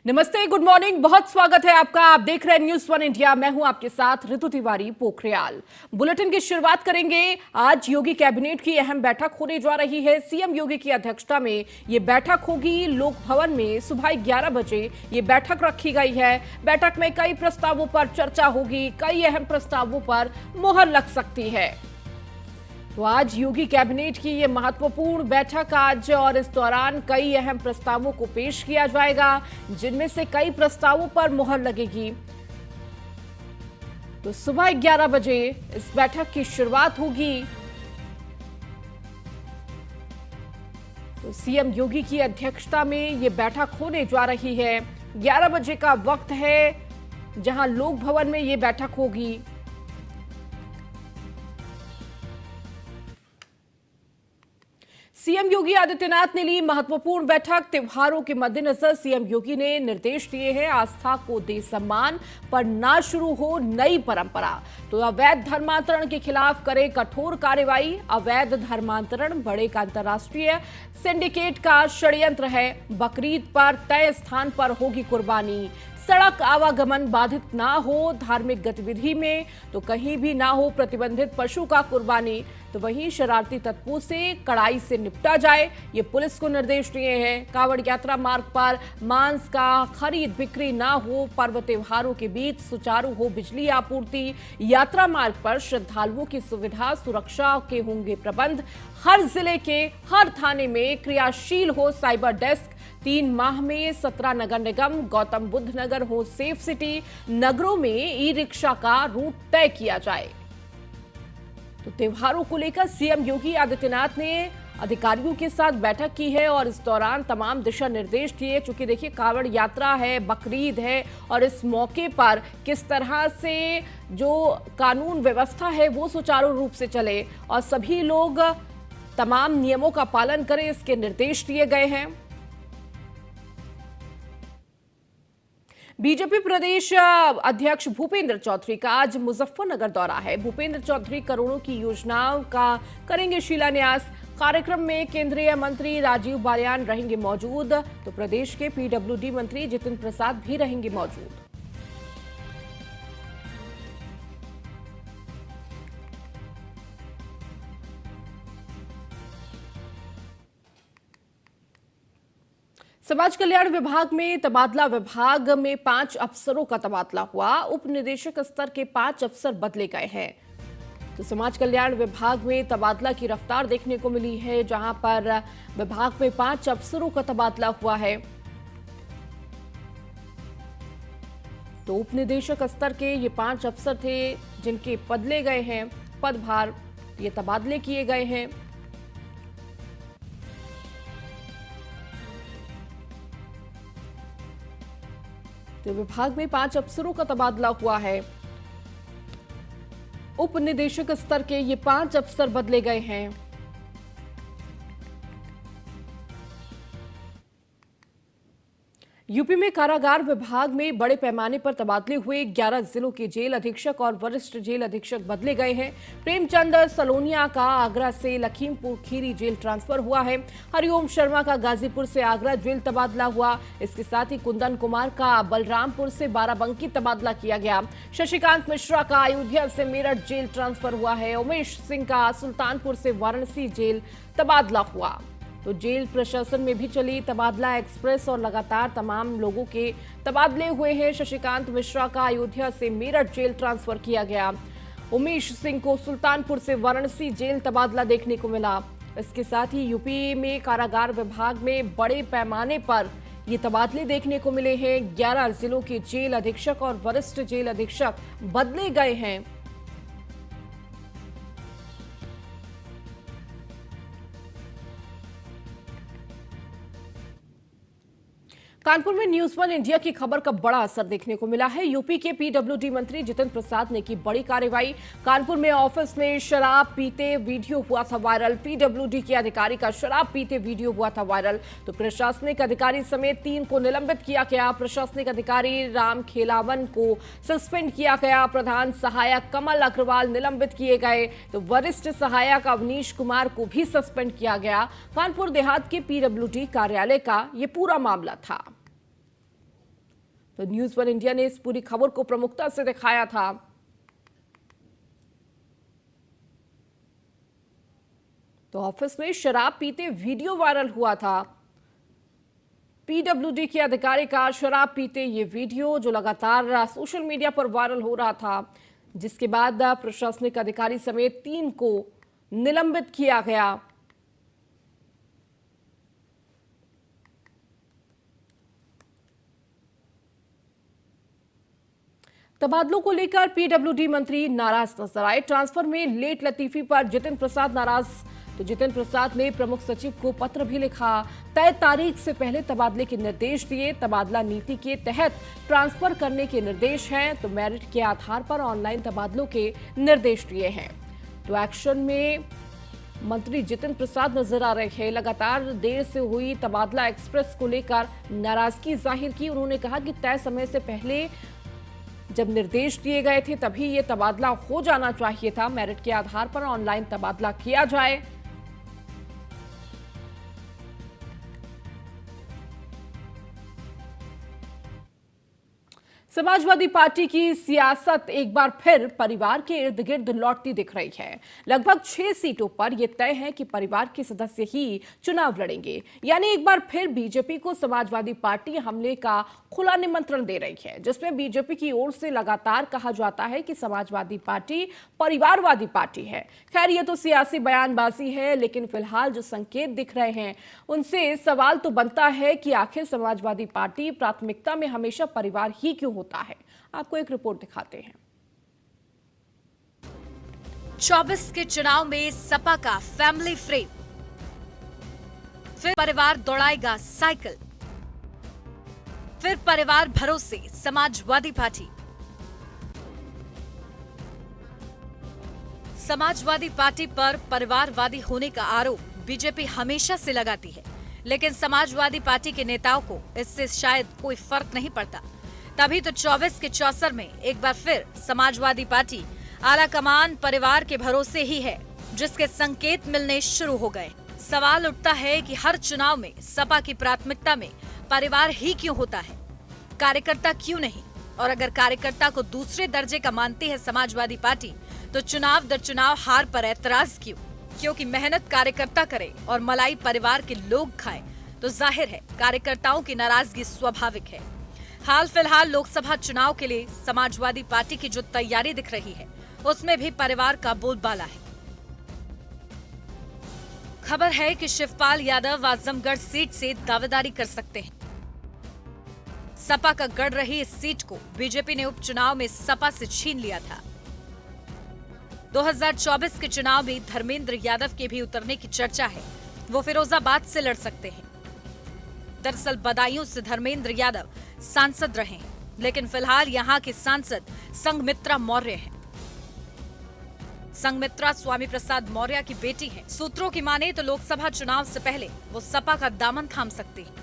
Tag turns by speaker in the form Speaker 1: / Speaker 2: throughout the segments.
Speaker 1: नमस्ते, good morning. बहुत स्वागत है आपका। आप देख रहे हैं न्यूज़ वन इंडिया। मैं हूं आपके साथ ऋतु तिवारी पोखरियाल। बुलेटिन की शुरुआत करेंगे। आज योगी कैबिनेट की अहम बैठक होने जा रही है। सीएम योगी की अध्यक्षता में ये बैठक होगी। लोक भवन में सुबह 11 बजे ये बैठक रखी गई है। बैठक में कई प्रस्तावों पर चर्चा होगी। कई अहम प्रस्तावों पर मुहर लग सकती है। तो आज योगी कैबिनेट की ये महत्वपूर्ण बैठक आज, और इस दौरान कई अहम प्रस्तावों को पेश किया जाएगा, जिनमें से कई प्रस्तावों पर मुहर लगेगी। तो सुबह 11 बजे इस बैठक की शुरुआत होगी। तो सीएम योगी की अध्यक्षता में ये बैठक होने जा रही है। 11 बजे का वक्त है जहां लोक भवन में ये बैठक होगी। सीएम योगी आदित्यनाथ ने ली महत्वपूर्ण बैठक। त्योहारों के मद्देनजर सीएम योगी ने निर्देश दिए हैं, आस्था को दे सम्मान, पर ना शुरू हो नई परंपरा। तो अवैध धर्मांतरण के खिलाफ करे कठोर कार्रवाई। अवैध धर्मांतरण बड़े का अंतर्राष्ट्रीय सिंडिकेट का षड्यंत्र है। बकरीद पर तय स्थान पर होगी कुर्बानी। सड़क आवागमन बाधित ना हो। धार्मिक गतिविधि में तो कहीं भी ना हो प्रतिबंधित पशु का कुर्बानी। तो वहीं शरारती तत्वों से कड़ाई से निपटा जाए, ये पुलिस को निर्देश दिए हैं। कांवड़ यात्रा मार्ग पर मांस का खरीद बिक्री ना हो। पर्व त्योहारों के बीच सुचारू हो बिजली आपूर्ति। यात्रा मार्ग पर श्रद्धालुओं की सुविधा सुरक्षा के होंगे प्रबंध। हर जिले के हर थाने में क्रियाशील हो साइबर डेस्क। 3 माह में 17 नगर निगम गौतम बुद्ध नगर हो सेफ सिटी। नगरों में ई रिक्शा का रूट तय किया जाए। तो त्योहारों को लेकर सीएम योगी आदित्यनाथ ने अधिकारियों के साथ बैठक की है और इस दौरान तमाम दिशा निर्देश दिए। चूंकि देखिए, कांवड़ यात्रा है, बकरीद है, और इस मौके पर किस तरह से जो कानून व्यवस्था है वो सुचारू रूप से चले और सभी लोग तमाम नियमों का पालन करें, इसके निर्देश दिए गए हैं। बीजेपी प्रदेश अध्यक्ष भूपेंद्र चौधरी का आज मुजफ्फरनगर दौरा है। भूपेंद्र चौधरी करोड़ों की योजनाओं का करेंगे शिलान्यास। कार्यक्रम में केंद्रीय मंत्री राजीव बालियान रहेंगे मौजूद। तो प्रदेश के पीडब्ल्यूडी मंत्री जितिन प्रसाद भी रहेंगे मौजूद। समाज कल्याण विभाग में तबादला। विभाग में 5 अफसरों का तबादला हुआ। उप निदेशक स्तर के 5 अफसर बदले गए हैं। तो समाज कल्याण विभाग में तबादला की रफ्तार देखने को मिली है, जहां पर विभाग में 5 अफसरों का तबादला हुआ है। तो उप निदेशक स्तर के ये 5 अफसर थे जिनके बदले गए हैं पदभार, ये तबादले किए गए हैं। तो विभाग में 5 अफसरों का तबादला हुआ है। उप निदेशक स्तर के ये 5 अफसर बदले गए हैं। यूपी में कारागार विभाग में बड़े पैमाने पर तबादले हुए। 11 जिलों के जेल अधीक्षक और वरिष्ठ जेल अधीक्षक बदले गए हैं। प्रेमचंद सलोनिया का आगरा से लखीमपुर खीरी जेल ट्रांसफर हुआ है। हरिओम शर्मा का गाजीपुर से आगरा जेल तबादला हुआ। इसके साथ ही कुंदन कुमार का बलरामपुर से बाराबंकी तबादला किया गया। शशिकांत मिश्रा का अयोध्या से मेरठ जेल ट्रांसफर हुआ है। उमेश सिंह का सुल्तानपुर से वाराणसी जेल तबादला हुआ। तो जेल प्रशासन में भी चली तबादला एक्सप्रेस और लगातार तमाम लोगों के तबादले हुए हैं। शशिकांत मिश्रा का अयोध्या से मेरठ जेल ट्रांसफर किया गया। उमेश सिंह को सुल्तानपुर से वाराणसी जेल तबादला देखने को मिला। इसके साथ ही यूपी में कारागार विभाग में बड़े पैमाने पर ये तबादले देखने को मिले हैं। 11 जिलों के जेल अधीक्षक और वरिष्ठ जेल अधीक्षक बदले गए हैं। कानपुर में न्यूज़ वन इंडिया की खबर का बड़ा असर देखने को मिला है। यूपी के पीडब्ल्यूडी मंत्री जितिन प्रसाद ने की बड़ी कार्रवाई। कानपुर में ऑफिस में शराब पीते वीडियो हुआ था वायरल। पीडब्ल्यूडी के अधिकारी का शराब पीते वीडियो हुआ था वायरल। तो प्रशासनिक अधिकारी समेत 3 को निलंबित किया गया। प्रशासनिक अधिकारी राम खेलावन को सस्पेंड किया गया। प्रधान सहायक कमल अग्रवाल निलंबित किए गए। तो वरिष्ठ सहायक अवनीश कुमार को भी सस्पेंड किया गया। कानपुर देहात के पीडब्ल्यूडी कार्यालय का यह पूरा मामला था। तो न्यूज वन इंडिया ने इस पूरी खबर को प्रमुखता से दिखाया था। तो ऑफिस में शराब पीते वीडियो वायरल हुआ था। पीडब्ल्यूडी के अधिकारी का शराब पीते ये वीडियो जो लगातार सोशल मीडिया पर वायरल हो रहा था, जिसके बाद प्रशासनिक अधिकारी समेत 3 को निलंबित किया गया। तबादलों को लेकर पीडब्ल्यूडी मंत्री नाराज नजर आए। ट्रांसफर में लेट लतीफी पर जितिन प्रसाद नाराज। तो जितिन प्रसाद ने प्रमुख सचिव को पत्र भी लिखा, तय तारीख से पहले तबादले के निर्देश दिए। तबादला नीति के तहत ट्रांसफर करने के निर्देश हैं, तो मेरिट के आधार पर ऑनलाइन तबादलों के निर्देश दिए हैं। तो एक्शन में मंत्री जितिन प्रसाद नजर आ रहे हैं। लगातार देर से हुई तबादला एक्सप्रेस को लेकर नाराजगी जाहिर की। उन्होंने कहा कि तय समय से पहले जब निर्देश दिए गए थे तभी ये तबादला हो जाना चाहिए था। मेरिट के आधार पर ऑनलाइन तबादला किया जाए। समाजवादी पार्टी की सियासत एक बार फिर परिवार के इर्द गिर्द लौटती दिख रही है। लगभग 6 सीटों पर यह तय है कि परिवार के सदस्य ही चुनाव लड़ेंगे। यानी एक बार फिर बीजेपी को समाजवादी पार्टी हमले का खुला निमंत्रण दे रही है, जिसमें बीजेपी की ओर से लगातार कहा जाता है कि समाजवादी पार्टी परिवारवादी पार्टी है। खैर, ये तो सियासी बयानबाजी है, लेकिन फिलहाल जो संकेत दिख रहे हैं उनसे सवाल तो बनता है कि आखिर समाजवादी पार्टी प्राथमिकता में हमेशा परिवार ही क्यों होता है। आपको एक रिपोर्ट दिखाते हैं।
Speaker 2: 24 के चुनाव में सपा का फैमिली फ्रेम, फिर परिवार दौड़ाएगा साइकिल, फिर परिवार भरोसे समाजवादी पार्टी। समाजवादी पार्टी पर परिवारवादी होने का आरोप बीजेपी हमेशा से लगाती है, लेकिन समाजवादी पार्टी के नेताओं को इससे शायद कोई फर्क नहीं पड़ता। तभी तो 24 के चौसर में एक बार फिर समाजवादी पार्टी आला कमान परिवार के भरोसे ही है, जिसके संकेत मिलने शुरू हो गए। सवाल उठता है कि हर चुनाव में सपा की प्राथमिकता में परिवार ही क्यों होता है, कार्यकर्ता क्यों नहीं? और अगर कार्यकर्ता को दूसरे दर्जे का मानती है समाजवादी पार्टी, तो चुनाव दर चुनाव हार पर ऐतराज क्यों? क्योंकि मेहनत कार्यकर्ता करे और मलाई परिवार के लोग खाएं, तो जाहिर है कार्यकर्ताओं की नाराजगी स्वाभाविक है। हाल फिलहाल लोकसभा चुनाव के लिए समाजवादी पार्टी की जो तैयारी दिख रही है, उसमें भी परिवार का बोलबाला है। खबर है कि शिवपाल यादव आजमगढ़ सीट से दावेदारी कर सकते हैं। सपा का गढ़ रही इस सीट को बीजेपी ने उपचुनाव में सपा से छीन लिया था। 2024 के चुनाव में धर्मेंद्र यादव के भी उतरने की चर्चा है। वो फिरोजाबाद से लड़ सकते हैं। दरअसल बदायूं से धर्मेंद्र यादव सांसद रहे हैं, लेकिन फिलहाल यहां के सांसद संघमित्रा मौर्य हैं। संघमित्रा स्वामी प्रसाद मौर्य की बेटी हैं। सूत्रों की माने तो लोकसभा चुनाव से पहले वो सपा का दामन थाम सकती हैं।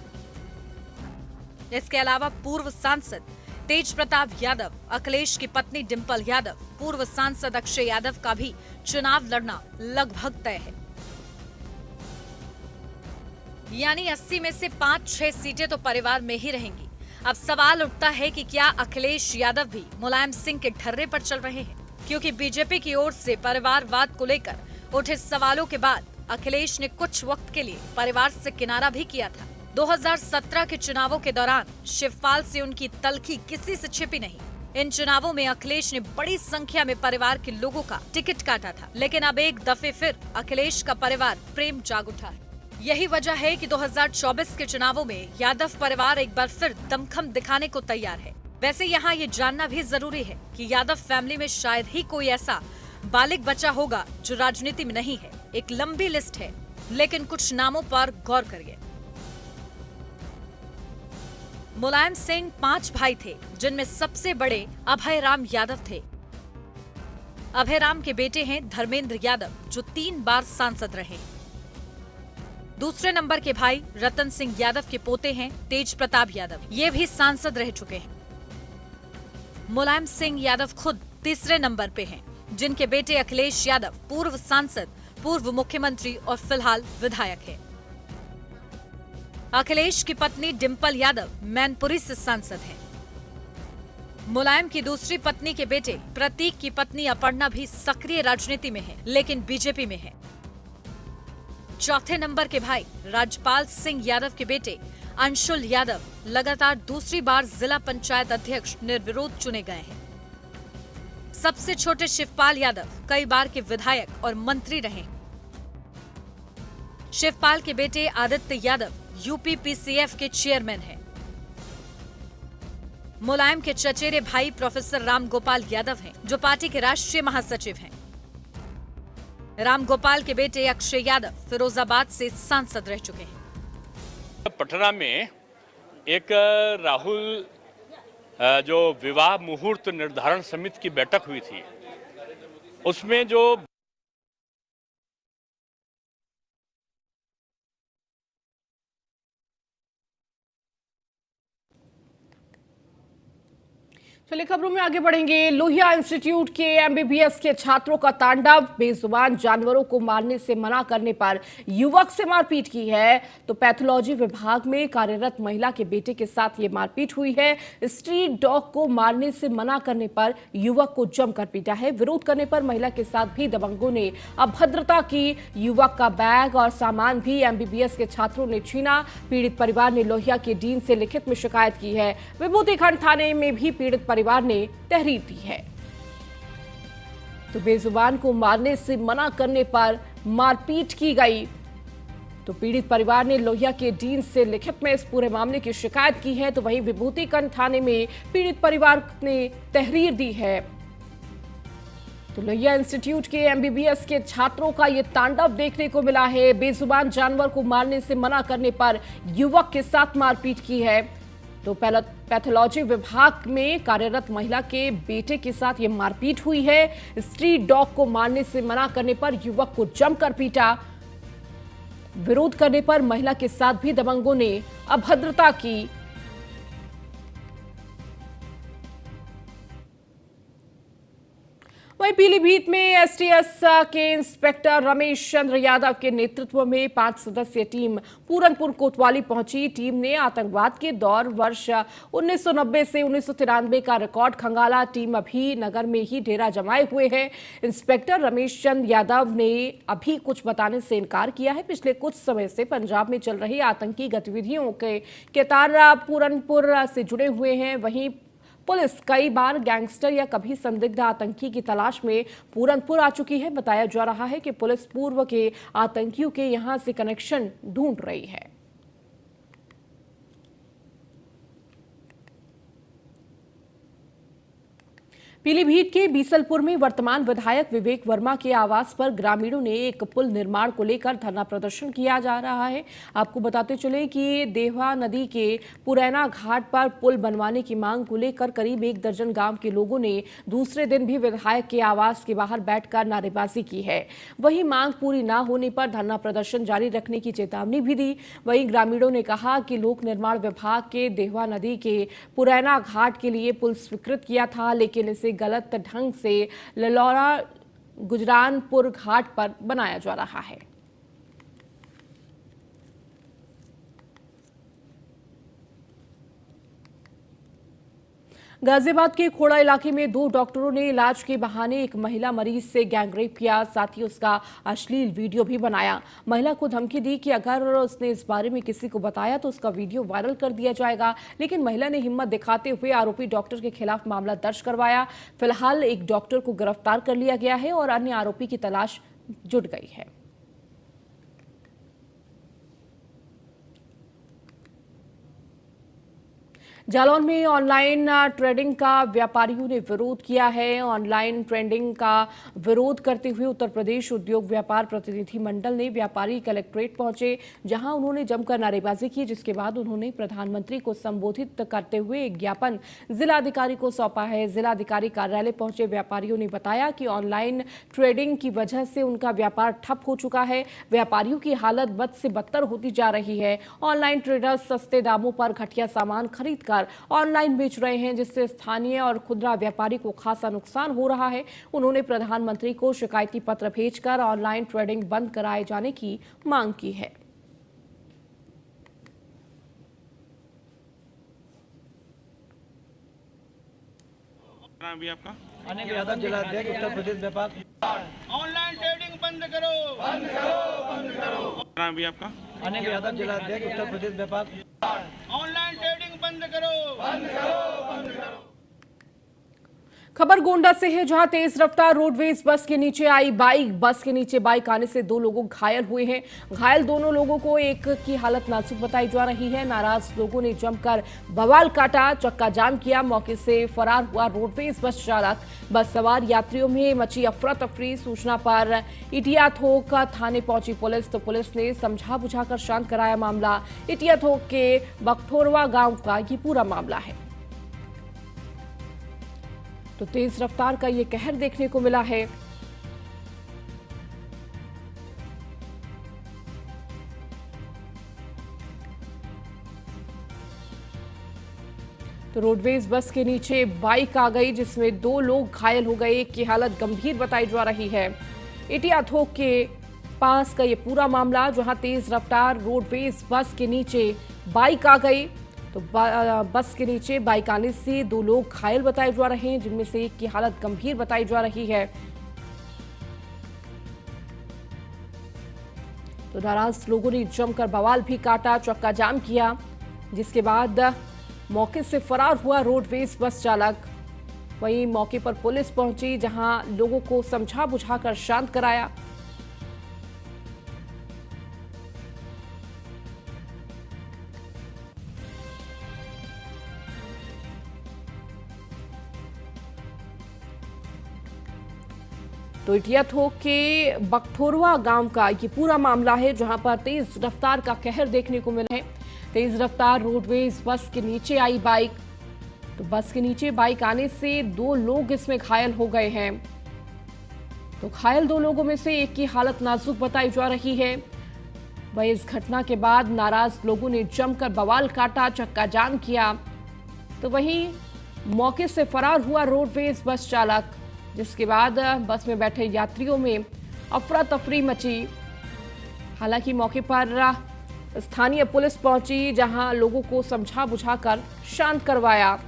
Speaker 2: इसके अलावा पूर्व सांसद तेज प्रताप यादव, अखिलेश की पत्नी डिंपल यादव, पूर्व सांसद अक्षय यादव का भी चुनाव लड़ना लगभग तय है। यानी 80 में से 5-6 सीटें तो परिवार में ही रहेंगी। अब सवाल उठता है कि क्या अखिलेश यादव भी मुलायम सिंह के ढर्रे पर चल रहे हैं? क्योंकि बीजेपी की ओर से परिवारवाद को लेकर उठे सवालों के बाद अखिलेश ने कुछ वक्त के लिए परिवार से किनारा भी किया था। 2017 के चुनावों के दौरान शिवपाल से उनकी तलखी किसी से छिपी नहीं। इन चुनावों में अखिलेश ने बड़ी संख्या में परिवार के लोगों का टिकट काटा था, लेकिन अब एक दफे फिर अखिलेश का परिवार प्रेम जाग उठा है। यही वजह है कि 2024 के चुनावों में यादव परिवार एक बार फिर दमखम दिखाने को तैयार है। वैसे यहाँ ये जानना भी जरूरी है कि यादव फैमिली में शायद ही कोई ऐसा बालिग बचा होगा जो राजनीति में नहीं है। एक लंबी लिस्ट है, लेकिन कुछ नामों पर गौर करिए। मुलायम सिंह 5 भाई थे, जिनमें सबसे बड़े अभय राम यादव थे। अभय राम के बेटे हैं धर्मेंद्र यादव, जो 3 बार सांसद रहे। दूसरे नंबर के भाई रतन सिंह यादव के पोते हैं तेज प्रताप यादव, ये भी सांसद रह चुके हैं। मुलायम सिंह यादव खुद तीसरे नंबर पे हैं, जिनके बेटे अखिलेश यादव पूर्व सांसद, पूर्व मुख्यमंत्री और फिलहाल विधायक है। अखिलेश की पत्नी डिंपल यादव मैनपुरी से सांसद हैं। मुलायम की दूसरी पत्नी के बेटे प्रतीक की पत्नी अपर्णा भी सक्रिय राजनीति में है, लेकिन बीजेपी में है। चौथे नंबर के भाई राजपाल सिंह यादव के बेटे अंशुल यादव लगातार दूसरी बार जिला पंचायत अध्यक्ष निर्विरोध चुने गए हैं। सबसे छोटे शिवपाल यादव कई बार के विधायक और मंत्री रहे। शिवपाल के बेटे आदित्य यादव यूपी पीसीएफ के चेयरमैन हैं। मुलायम के चचेरे भाई प्रोफेसर रामगोपाल यादव हैं, जो पार्टी के राष्ट्रीय महासचिव हैं। रामगोपाल के बेटे अक्षय यादव फिरोजाबाद से सांसद रह चुके हैं।
Speaker 3: पटना में एक राहुल जो विवाह मुहूर्त निर्धारण समिति की बैठक हुई थी, उसमें जो
Speaker 1: चलिए खबरों में आगे बढ़ेंगे। लोहिया इंस्टीट्यूट के एमबीबीएस के छात्रों का तांडव, बेजुबान जानवरों को मारने से मना करने पर युवक से मारपीट की है। तो पैथोलॉजी विभाग में कार्यरत महिला के बेटे के साथ ये मारपीट हुई है। स्ट्रीट डॉग को मारने से मना करने पर युवक को जमकर पीटा है। विरोध करने पर महिला के साथ भी दबंगों ने अभद्रता की। युवक का बैग और सामान भी एमबीबीएस के छात्रों ने छीना। पीड़ित परिवार ने लोहिया के डीन से लिखित में शिकायत की है। विभूतिखंड थाने में भी पीड़ित परिवार ने तहरीर दी है। तो बेजुबान को मारने से मना करने पर मारपीट की गई। तो पीड़ित परिवार ने लोहिया के डीन से लिखित में इस पूरे मामले की शिकायत की है। तो वहीं विभूतिखंड थाने में पीड़ित परिवार ने तहरीर दी है। तो लोहिया इंस्टीट्यूट के एमबीबीएस के छात्रों का ये तांडव देखने को मिला है। बेजुबान जानवर को मारने से मना करने पर युवक के साथ मारपीट की है। तो पैथोलॉजी विभाग में कार्यरत महिला के बेटे के साथ ये मारपीट हुई है। स्ट्रीट डॉग को मारने से मना करने पर युवक को जमकर पीटा। विरोध करने पर महिला के साथ भी दबंगों ने अभद्रता की। वहीं पीलीभीत में एसटीएस के इंस्पेक्टर रमेश चंद्र यादव के नेतृत्व में 5 सदस्यीय टीम पूरनपुर कोतवाली पहुंची। टीम ने आतंकवाद के दौर वर्ष 1990 से 1993 का रिकॉर्ड खंगाला। टीम अभी नगर में ही डेरा जमाए हुए है। इंस्पेक्टर रमेश चंद्र यादव ने अभी कुछ बताने से इनकार किया है। पिछले कुछ समय से पंजाब में चल रही आतंकी गतिविधियों के तार पूरनपुर से जुड़े हुए हैं। वहीं पुलिस कई बार गैंगस्टर या कभी संदिग्ध आतंकी की तलाश में पूरनपुर आ चुकी है। बताया जा रहा है कि पुलिस पूर्व के आतंकियों के यहां से कनेक्शन ढूंढ रही है। पीलीभीत के बीसलपुर में वर्तमान विधायक विवेक वर्मा के आवास पर ग्रामीणों ने एक पुल निर्माण को लेकर धरना प्रदर्शन किया जा रहा है। आपको बताते चले कि देवा नदी के पुरैना घाट पर पुल बनवाने की मांग को लेकर करीब 1 दर्जन गांव के लोगों ने दूसरे दिन भी विधायक के आवास के बाहर बैठकर नारेबाजी की है। वहीं मांग पूरी न होने पर धरना प्रदर्शन जारी रखने की चेतावनी भी दी। वहीं ग्रामीणों ने कहा कि लोक निर्माण विभाग के देवा नदी के पुरैना घाट के लिए पुल स्वीकृत किया था, लेकिन इसे गलत ढंग से ललौरा गुजरानपुर घाट पर बनाया जा रहा है। गाजियाबाद के खोड़ा इलाके में 2 डॉक्टरों ने इलाज के बहाने एक महिला मरीज से गैंगरेप किया। साथ ही उसका अश्लील वीडियो भी बनाया। महिला को धमकी दी कि अगर उसने इस बारे में किसी को बताया तो उसका वीडियो वायरल कर दिया जाएगा, लेकिन महिला ने हिम्मत दिखाते हुए आरोपी डॉक्टर के खिलाफ मामला दर्ज करवाया। फिलहाल एक डॉक्टर को गिरफ्तार कर लिया गया है और अन्य आरोपी की तलाश जुट गई है। जालौन में ऑनलाइन ट्रेडिंग का व्यापारियों ने विरोध किया है। ऑनलाइन ट्रेडिंग का विरोध करते हुए उत्तर प्रदेश उद्योग व्यापार प्रतिनिधि मंडल ने व्यापारी कलेक्ट्रेट पहुंचे, जहां उन्होंने जमकर नारेबाजी की, जिसके बाद उन्होंने प्रधानमंत्री को संबोधित करते हुए एक ज्ञापन जिलाधिकारी को सौंपा है। जिलाधिकारी कार्यालय पहुंचे व्यापारियों ने बताया कि ऑनलाइन ट्रेडिंग की वजह से उनका व्यापार ठप हो चुका है। व्यापारियों की हालत बद से बदतर होती जा रही है। ऑनलाइन ट्रेडर्स सस्ते दामों पर घटिया सामान खरीदकर ऑनलाइन बेच रहे हैं, जिससे स्थानीय और खुदरा व्यापारी को खासा नुकसान हो रहा है। उन्होंने प्रधानमंत्री को शिकायती पत्र भेजकर ऑनलाइन ट्रेडिंग बंद कराए जाने की मांग की है।
Speaker 4: नाम भी आपका?
Speaker 5: अनिल यादव, जिलाध्यक्ष उत्तर प्रदेश व्यापार।
Speaker 4: ऑनलाइन ट्रेडिंग बंद करो, बंद करो, बंद करो। नाम भी आपका?
Speaker 5: अनिल यादव, जिलाध्यक्ष उत्तर प्रदेश व्यापार।
Speaker 4: ऑनलाइन ट्रेडिंग बंद करो, बंद करो, बंद करो।
Speaker 1: खबर गोंडा से है, जहां तेज रफ्तार रोडवेज बस के नीचे आई बाइक। बस के नीचे बाइक आने से 2 लोग घायल हुए हैं। घायल दोनों लोगों को एक की हालत नाजुक बताई जा रही है। नाराज लोगों ने जमकर बवाल काटा, चक्का जाम किया। मौके से फरार हुआ रोडवेज बस चालक। बस सवार यात्रियों में मची अफरा तफरी। सूचना पर इटिया थोक थाने पहुंची पुलिस, तो पुलिस ने समझा बुझाकर शांत कराया मामला। इटिया थोक के बखठोरवा गांव का ये पूरा मामला है। तो तेज रफ्तार का ये कहर देखने को मिला है। तो रोडवेज बस के नीचे बाइक आ गई, जिसमें 2 लोग घायल हो गए। एक की हालत गंभीर बताई जा रही है। इटिया थोक के पास का ये पूरा मामला, जहां तेज रफ्तार रोडवेज बस के नीचे बाइक आ गई। तो बस के नीचे बाइक आने से 2 लोग घायल बताए जा रहे हैं, जिनमें से एक की हालत गंभीर बताई जा रही है। तो नाराज लोगों ने जमकर बवाल भी काटा, चक्का जाम किया, जिसके बाद मौके से फरार हुआ रोडवेज बस चालक। वहीं मौके पर पुलिस पहुंची, जहां लोगों को समझा बुझाकर शांत कराया। तो इटिया थोक के बखठोरवा गांव का ये पूरा मामला है, जहां पर तेज रफ्तार का कहर देखने को मिला है। तेज रफ्तार रोडवेज बस के नीचे आई बाइक। तो बस के नीचे बाइक आने से 2 लोग इसमें घायल हो गए हैं। तो घायल 2 लोगों में से एक की हालत नाजुक बताई जा रही है। वही इस घटना के बाद नाराज लोगों ने जमकर बवाल काटा, चक्का जाम किया। तो वहीं मौके से फरार हुआ रोडवेज बस चालक, जिसके बाद बस में बैठे यात्रियों में अफरा तफरी मची। हालांकि मौके पर स्थानीय पुलिस पहुंची, जहां लोगों को समझा बुझाकर शांत करवाया।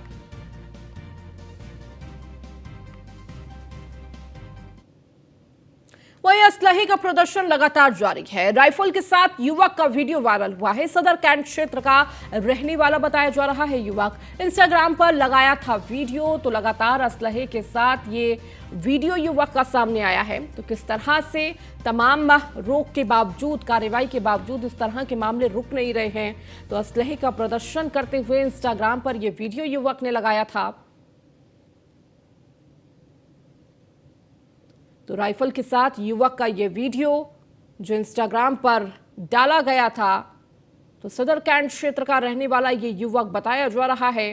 Speaker 1: वहीं असलहे का प्रदर्शन लगातार जारी है। राइफल के साथ युवक का वीडियो वायरल हुआ है। सदर कैंट क्षेत्र का रहने वाला बताया जा रहा है युवक। इंस्टाग्राम पर लगाया था वीडियो। तो लगातार असलहे के साथ ये वीडियो युवक का सामने आया है। तो किस तरह से तमाम रोक के बावजूद, कार्रवाई के बावजूद इस तरह के मामले रुक नहीं रहे हैं। तो असलहे का प्रदर्शन करते हुए इंस्टाग्राम पर यह वीडियो युवक ने लगाया था। तो राइफल के साथ युवक का यह वीडियो जो इंस्टाग्राम पर डाला गया था, तो सदर कैंट क्षेत्र का रहने वाला ये युवक बताया जा रहा है।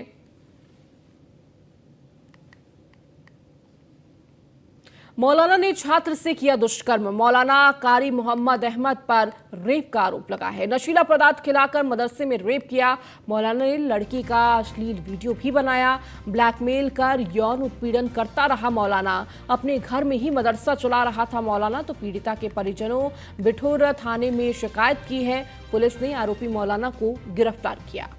Speaker 1: मौलाना ने छात्र से किया दुष्कर्म। मौलाना कारी मोहम्मद अहमद पर रेप का आरोप लगा है। नशीला पदार्थ खिलाकर मदरसे में रेप किया। मौलाना ने लड़की का अश्लील वीडियो भी बनाया। ब्लैकमेल कर यौन उत्पीड़न करता रहा मौलाना। अपने घर में ही मदरसा चला रहा था मौलाना। तो पीड़िता के परिजनों बिठूर थाने में शिकायत की है। पुलिस ने आरोपी मौलाना को गिरफ्तार किया।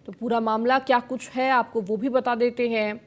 Speaker 1: तो पूरा मामला क्या कुछ है आपको वो भी बता देते हैं।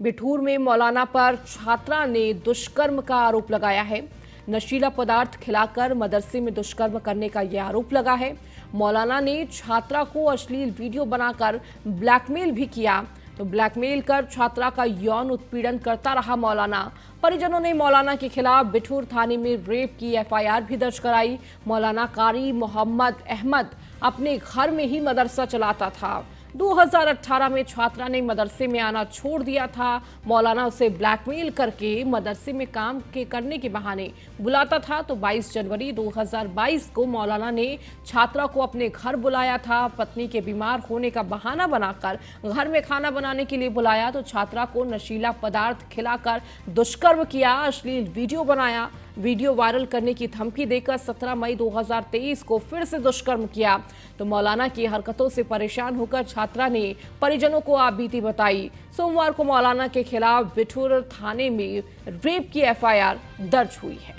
Speaker 1: बिठूर में मौलाना पर छात्रा ने दुष्कर्म का आरोप लगाया है। नशीला पदार्थ खिलाकर मदरसे में दुष्कर्म करने का यह आरोप लगा है। मौलाना ने छात्रा को अश्लील वीडियो बनाकर ब्लैकमेल भी किया। तो ब्लैकमेल कर छात्रा का यौन उत्पीड़न करता रहा मौलाना। परिजनों ने मौलाना के खिलाफ बिठूर थाने में रेप की एफआईआर भी दर्ज कराई। मौलाना कारी मोहम्मद अहमद अपने घर में ही मदरसा चलाता था। 2018 में छात्रा ने मदरसे में आना छोड़ दिया था। मौलाना उसे ब्लैकमेल करके मदरसे में काम करने के बहाने बुलाता था। तो 22 जनवरी 2022 को मौलाना ने छात्रा को अपने घर बुलाया था। पत्नी के बीमार होने का बहाना बनाकर घर में खाना बनाने के लिए बुलाया। तो छात्रा को नशीला पदार्थ खिलाकर दुष्कर्म किया, अश्लील वीडियो बनाया। वीडियो वायरल करने की धमकी देकर 17 मई 2023 को फिर से दुष्कर्म किया। तो मौलाना की हरकतों से परेशान होकर छात्रा ने परिजनों को आपबीती बताई। सोमवार को मौलाना के खिलाफ बिठूर थाने में रेप की एफआईआर दर्ज हुई है।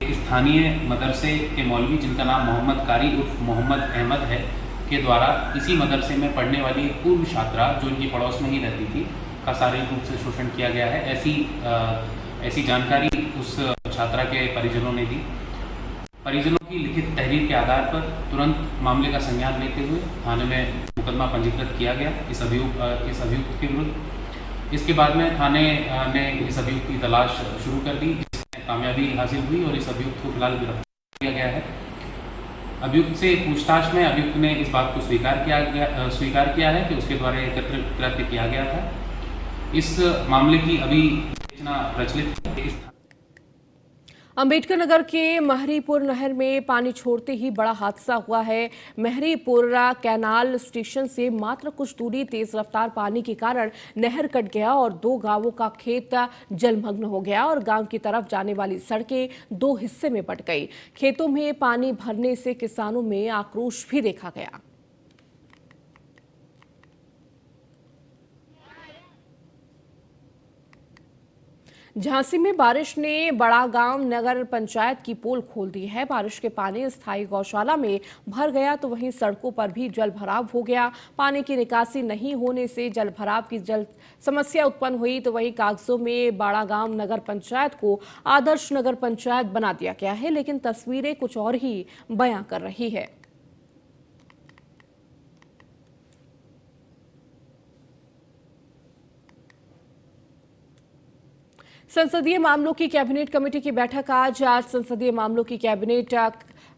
Speaker 6: इस स्थानीय मदरसे के मौलवी, जिनका नाम मोहम्मद कारी उर्फ मोहम्मद अहमद है, के द्वारा इसी मदरसे में पढ़ने वाली एक पूर्व छात्रा जो इनकी पड़ोस में ही रहती थी का शारीरिक रूप से शोषण किया गया है। ऐसी जानकारी उस छात्रा के परिजनों ने दी। परिजनों की लिखित तहरीर के आधार पर तुरंत मामले का संज्ञान लेते हुए थाने में मुकदमा पंजीकृत किया गया इस अभियुक्त के विरुद्ध। इसके बाद में थाने ने इस अभियुक्त की तलाश शुरू कर दी, जिसमें कामयाबी हासिल हुई और इस अभियुक्त को फिलहाल गिरफ्तार किया गया है। अभियुक्त से पूछताछ में अभियुक्त ने इस बात को स्वीकार किया है कि उसके द्वारा एकत्र कृत्य किया गया था। इस मामले की अभी विवेचना प्रचलित है।
Speaker 1: अंबेडकर नगर के महरीपुर नहर में पानी छोड़ते ही बड़ा हादसा हुआ है। महरीपुरा कैनाल स्टेशन से मात्र कुछ दूरी तेज रफ्तार पानी के कारण नहर कट गया और 2 गांवों का खेत जलमग्न हो गया और गांव की तरफ जाने वाली सड़कें 2 हिस्से में बंट गई। खेतों में पानी भरने से किसानों में आक्रोश भी देखा गया। झांसी में बारिश ने बड़ा गांव नगर पंचायत की पोल खोल दी है। बारिश के पानी स्थायी गौशाला में भर गया तो वहीं सड़कों पर भी जल भराव हो गया। पानी की निकासी नहीं होने से जल भराव की समस्या उत्पन्न हुई तो वहीं कागजों में बड़ा गांव नगर पंचायत को आदर्श नगर पंचायत बना दिया गया है, लेकिन तस्वीरें कुछ और ही बयां कर रही है। संसदीय मामलों की कैबिनेट कमेटी की बैठक आज संसदीय मामलों की कैबिनेट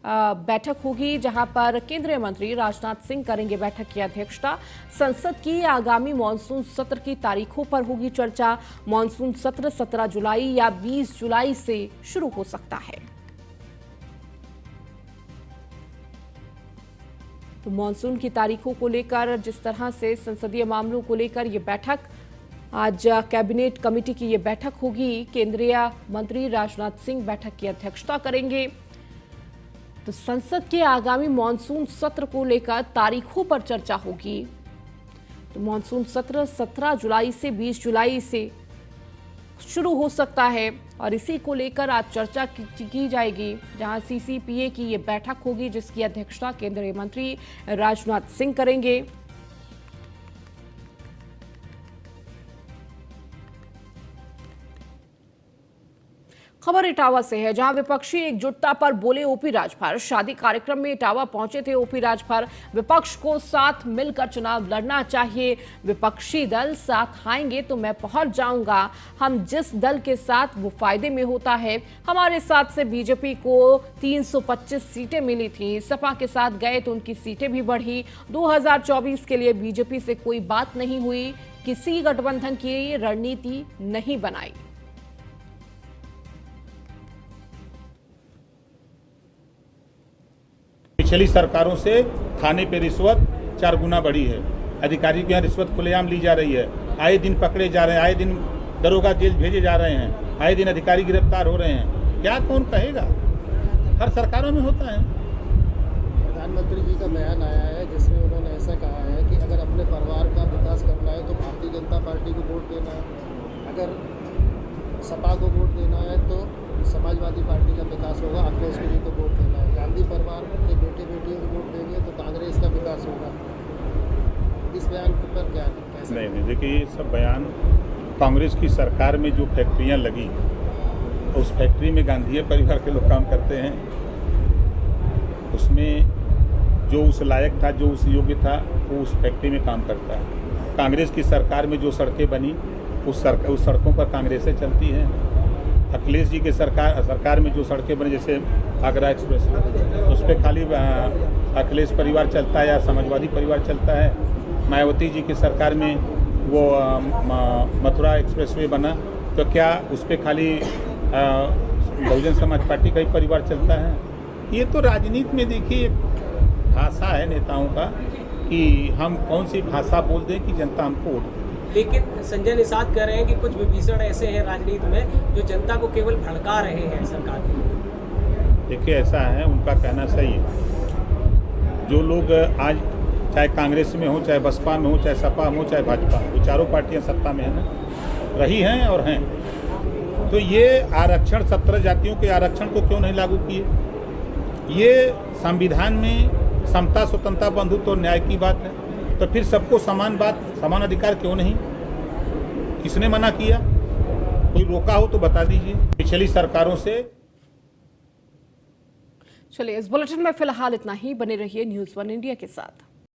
Speaker 1: बैठक होगी, जहां पर केंद्रीय मंत्री राजनाथ सिंह करेंगे बैठक की अध्यक्षता। संसद की आगामी मानसून सत्र की तारीखों पर होगी चर्चा। मानसून सत्र 17 जुलाई या 20 जुलाई से शुरू हो सकता है। तो मानसून की तारीखों को लेकर जिस तरह से संसदीय मामलों को लेकर ये बैठक आज कैबिनेट कमेटी की ये बैठक होगी। केंद्रीय मंत्री राजनाथ सिंह बैठक की अध्यक्षता करेंगे। तो संसद के आगामी मानसून सत्र को लेकर तारीखों पर चर्चा होगी। तो मानसून सत्र 17 जुलाई से 20 जुलाई से शुरू हो सकता है और इसी को लेकर आज चर्चा की जाएगी, जहां सीसीपीए की ये बैठक होगी जिसकी अध्यक्षता केंद्रीय मंत्री राजनाथ सिंह करेंगे। खबर इटावा से है, जहां विपक्षी एकजुटता पर बोले ओपी राजभर। शादी कार्यक्रम में इटावा पहुंचे थे ओपी राजभर। विपक्ष को साथ मिलकर चुनाव लड़ना चाहिए। विपक्षी दल साथ आएंगे तो मैं पहुंच जाऊंगा। हम जिस दल के साथ वो फायदे में होता है। हमारे साथ से बीजेपी को 325 सीटें मिली थी। सपा के साथ गए तो उनकी सीटें भी बढ़ी। 2024 के लिए बीजेपी से कोई बात नहीं हुई। किसी गठबंधन की रणनीति नहीं बनाई।
Speaker 7: पिछली सरकारों से थाने पे रिश्वत 4 गुना बढ़ी है। अधिकारी के यहाँ रिश्वत खुलेआम ली जा रही है। आए दिन पकड़े जा रहे हैं, आए दिन दरोगा जेल भेजे जा रहे हैं, आए दिन अधिकारी गिरफ्तार हो रहे हैं। क्या कौन कहेगा? हर सरकारों में होता है।
Speaker 8: प्रधानमंत्री जी का बयान आया है जिसमें उन्होंने ऐसा कहा है कि अगर अपने परिवार का विकास करना है तो भारतीय जनता पार्टी को वोट देना है, अगर सपा को वोट देना है तो समाजवादी पार्टी का विकास होगा, अखिलेश जी को वोट देना है, गांधी परिवार के बेटे बेटियों को वोट देंगे तो कांग्रेस का विकास होगा। इस बयान पर क्या
Speaker 7: नहीं, देखिए ये सब बयान कांग्रेस की सरकार में जो फैक्ट्रियां लगी उस फैक्ट्री में गांधी परिवार के लोग काम करते हैं। उसमें जो उस लायक था, जो उस योग्य था, वो उस फैक्ट्री में काम करता है। कांग्रेस की सरकार में जो सड़कें बनी उस सड़कों पर कांग्रेसें चलती हैं। अखिलेश जी के सरकार में जो सड़कें बनी, जैसे आगरा एक्सप्रेस, उस पर खाली अखिलेश परिवार चलता है या समाजवादी परिवार चलता है। मायावती जी की सरकार में वो मथुरा एक्सप्रेसवे बना तो क्या उस पर खाली बहुजन समाज पार्टी का ही परिवार चलता है? ये तो राजनीति में देखिए भाषा है नेताओं का कि हम कौन सी भाषा बोल दें कि जनता हमको वोट दे।
Speaker 9: लेकिन संजय निषाद कह रहे हैं कि कुछ विभीषण ऐसे हैं राजनीति में जो जनता को केवल भड़का रहे हैं सरकार के।
Speaker 7: देखिए ऐसा है, उनका कहना सही है। जो लोग आज चाहे कांग्रेस में हो, चाहे बसपा में हो, चाहे सपा में हो, चाहे भाजपा, ये चारों पार्टियां सत्ता में है ना, रही हैं और हैं। तो ये आरक्षण 17 जातियों के आरक्षण को क्यों नहीं लागू किए? ये संविधान में समता, स्वतंत्रता, बंधुत्व और न्याय की बात है, तो फिर सबको समान अधिकार क्यों नहीं? किसने मना किया? कोई रोका हो तो बता दीजिए। पिछली सरकारों से।
Speaker 1: चलिए, इस बुलेटिन में फिलहाल इतना ही। बने रहिए न्यूज़ 1 इंडिया के साथ।